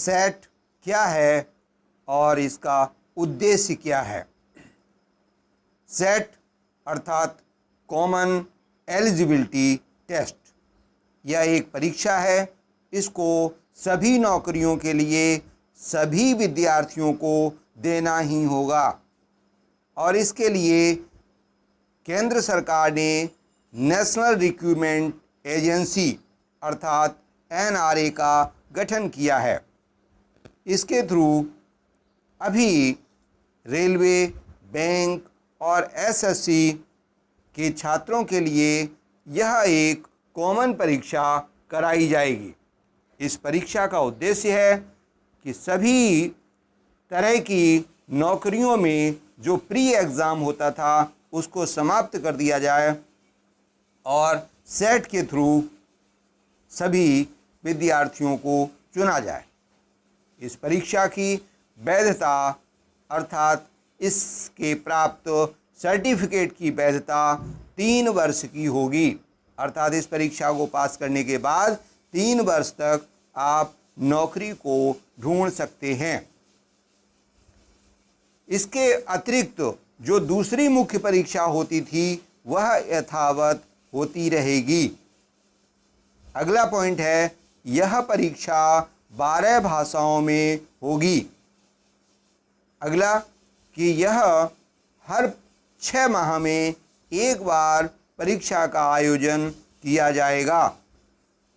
Set क्या है और इसका उद्देश्य क्या है। सेट अर्थात कॉमन एलिजिबिलिटी टेस्ट, यह एक परीक्षा है। इसको सभी नौकरियों के लिए सभी विद्यार्थियों को देना ही होगा और इसके लिए केंद्र सरकार ने नेशनल रिक्रूटमेंट एजेंसी अर्थात NRA का गठन किया है। इसके थ्रू अभी रेलवे, बैंक और SSC के छात्रों के लिए यह एक कॉमन परीक्षा कराई जाएगी। इस परीक्षा का उद्देश्य है कि सभी तरह की नौकरियों में जो प्री एग्ज़ाम होता था उसको समाप्त कर दिया जाए और सेट के थ्रू सभी विद्यार्थियों को चुना जाए। इस परीक्षा की वैधता अर्थात इसके प्राप्त सर्टिफिकेट की वैधता 3 वर्ष की होगी। अर्थात इस परीक्षा को पास करने के बाद 3 वर्ष तक आप नौकरी को ढूंढ सकते हैं। इसके अतिरिक्त जो दूसरी मुख्य परीक्षा होती थी वह यथावत होती रहेगी। अगला पॉइंट है, यह परीक्षा 12 भाषाओं में होगी। अगला कि यह हर 6 माह में एक बार परीक्षा का आयोजन किया जाएगा।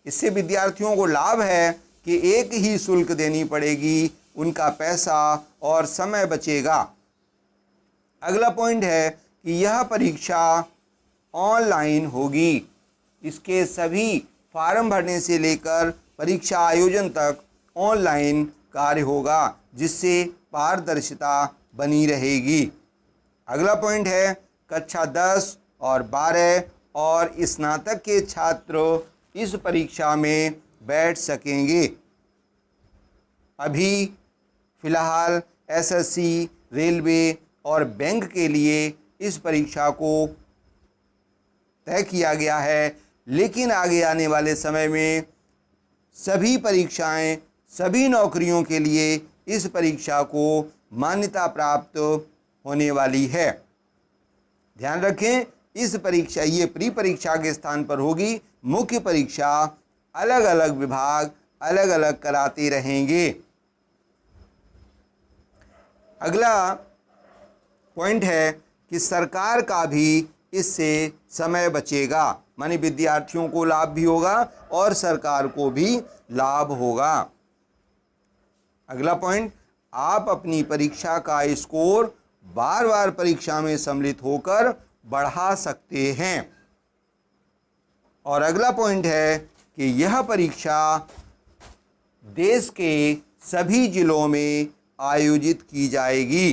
इससे विद्यार्थियों को लाभ है कि एक ही शुल्क देनी पड़ेगी, उनका पैसा और समय बचेगा। अगला पॉइंट है कि यह परीक्षा ऑनलाइन होगी। इसके सभी फार्म भरने से लेकर परीक्षा आयोजन तक ऑनलाइन कार्य होगा, जिससे पारदर्शिता बनी रहेगी। अगला पॉइंट है, कक्षा 10 और 12 और स्नातक के छात्र इस परीक्षा में बैठ सकेंगे। अभी फ़िलहाल SSC, रेलवे और बैंक के लिए इस परीक्षा को तय किया गया है, लेकिन आगे आने वाले समय में सभी परीक्षाएं, सभी नौकरियों के लिए इस परीक्षा को मान्यता प्राप्त होने वाली है। ध्यान रखें, इस परीक्षा ये प्री परीक्षा के स्थान पर होगी। मुख्य परीक्षा अलग अलग विभाग अलग अलग कराते रहेंगे। अगला पॉइंट है कि सरकार का भी इससे समय बचेगा, माने विद्यार्थियों को लाभ भी होगा और सरकार को भी लाभ होगा। अगला पॉइंट, आप अपनी परीक्षा का स्कोर बार बार परीक्षा में सम्मिलित होकर बढ़ा सकते हैं। और अगला पॉइंट है कि यह परीक्षा देश के सभी जिलों में आयोजित की जाएगी।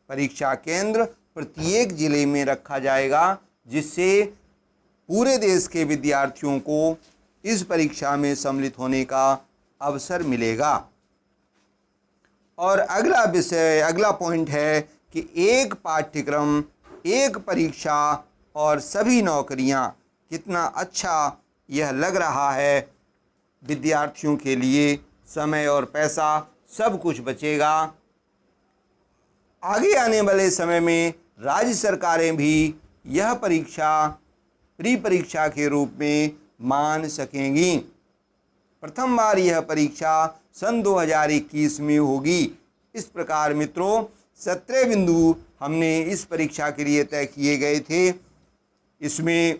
परीक्षा केंद्र प्रत्येक जिले में रखा जाएगा, जिससे पूरे देश के विद्यार्थियों को इस परीक्षा में सम्मिलित होने का अवसर मिलेगा। और अगला विषय, अगला पॉइंट है कि एक पाठ्यक्रम, एक परीक्षा और सभी नौकरियां, कितना अच्छा यह लग रहा है। विद्यार्थियों के लिए समय और पैसा सब कुछ बचेगा। आगे आने वाले समय में राज्य सरकारें भी यह परीक्षा प्री परीक्षा के रूप में मान सकेंगी। प्रथम बार यह परीक्षा सन 2021 में होगी। इस प्रकार मित्रों 17 बिंदु हमने इस परीक्षा के लिए तय किए गए थे। इसमें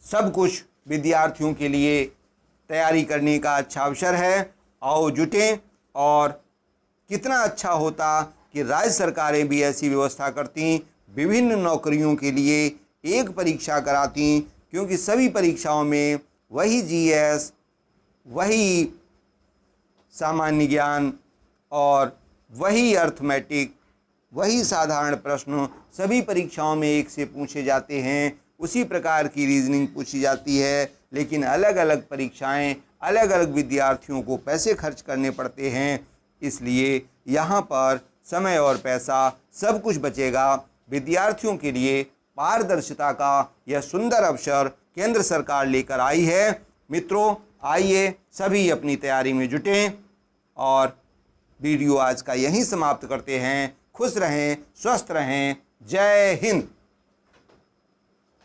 सब कुछ विद्यार्थियों के लिए तैयारी करने का अच्छा अवसर है। आओ जुटें, और कितना अच्छा होता कि राज्य सरकारें भी ऐसी व्यवस्था करती, विभिन्न नौकरियों के लिए एक परीक्षा कराती, क्योंकि सभी परीक्षाओं में वही GS, वही सामान्य ज्ञान और वही अर्थमेटिक, वही साधारण प्रश्न सभी परीक्षाओं में एक से पूछे जाते हैं। उसी प्रकार की रीजनिंग पूछी जाती है, लेकिन अलग अलग परीक्षाएं, अलग अलग विद्यार्थियों को पैसे खर्च करने पड़ते हैं। इसलिए यहाँ पर समय और पैसा सब कुछ बचेगा। विद्यार्थियों के लिए पारदर्शिता का यह सुंदर अवसर केंद्र सरकार लेकर आई है। मित्रों, आइए सभी अपनी तैयारी में जुटें और वीडियो आज का यहीं समाप्त करते हैं। खुश रहें, स्वस्थ रहें। जय हिंद।